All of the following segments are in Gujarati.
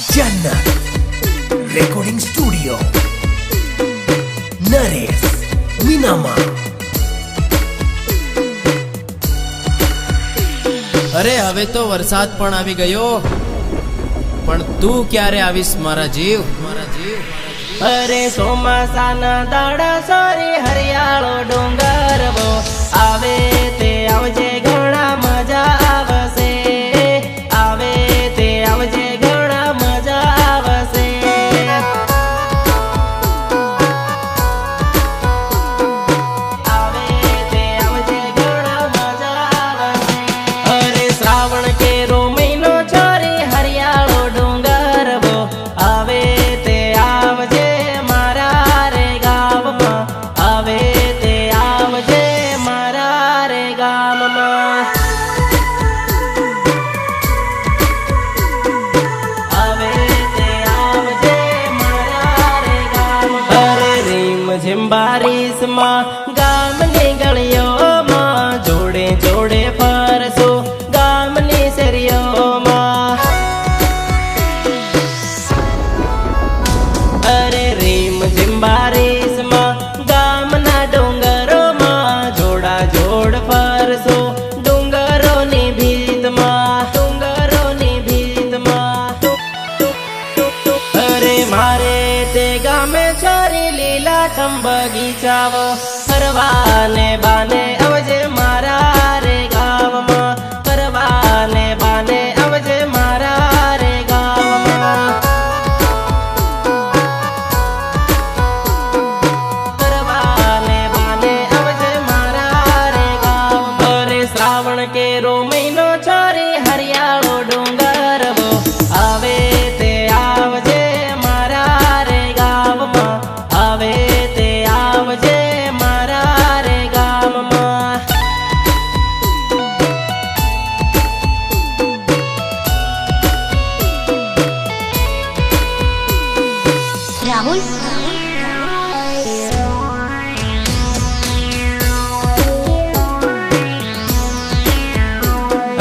जन्नत रेकॉर्डिंग स्टूडियो नरेश मीनामा। अरे हवे तो वरसाद पण आवी गयो, पण तू क्यारे आवीस मारा जीव, मारा जीव। अरे ચોમાસાના દાડા સારી હરિયાળો ડુંગર વો આવે તે આવજે ઘણા મજા આવશે, આવે તે આવજે ઘણા મજા આવશે। આવે તે આવજે ઘણા મજા આવશે। અરે શ્રાવણ કેરો મહિનો છોરી હરિયાળો ડુંગર વો આવે તે આવજે મારા રે ગામમાં, આવે તે આવજે મારા રે ગામમાં। આવે તે આવજે મારા રે ગામમાં। અરે રીમ ઝીમ બારીશમાં ગામની ગળીઓમાં જોડે જોડે ફરશું ગામની શેરીઓમાં। અરે રીમ ઝીમ બારીશમાં ગામના ડુંગરોમાં જોડા જોડ ફરશું ડુંગરોની ભીતમાં, ડુંગરોની ભીતમાં। અરે મારે તે ગામે છોરી લીલાછમ બગીચાઓ ફરવાને બાને આવજે મારા રે ગામમાં, ફરવાને બાને આવજે મારા રે ગામમાં। ફરવાને બાને આવજે મારા રે ગામમાં। અરે શ્રાવણ કેરો મહિનો છોરી હરિયાળો ડુંગર વો આવે તે આવજે મારા રે ગામમાં, આવે તે આવજે મારા રે ગામમાં। राहुल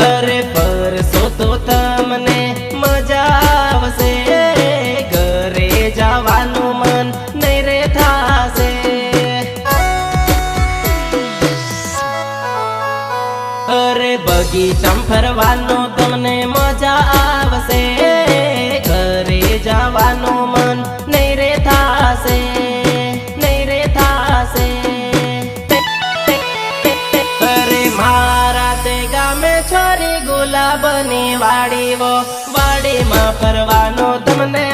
અરે ફરશો તો તમને મજા આવશે, ઘરે જવાનું મન નહીં રે થાશે। અરે બગીચામાં ફરવાનું તમને મજા આવશે, ઘરે જવાનું મન નહીં રે થાશે, નહીં રે થાશે। અરે મારા તે ગામે છોરી ગુલાબની વાડીઓ, વાડીમાં ફરવાનો તમને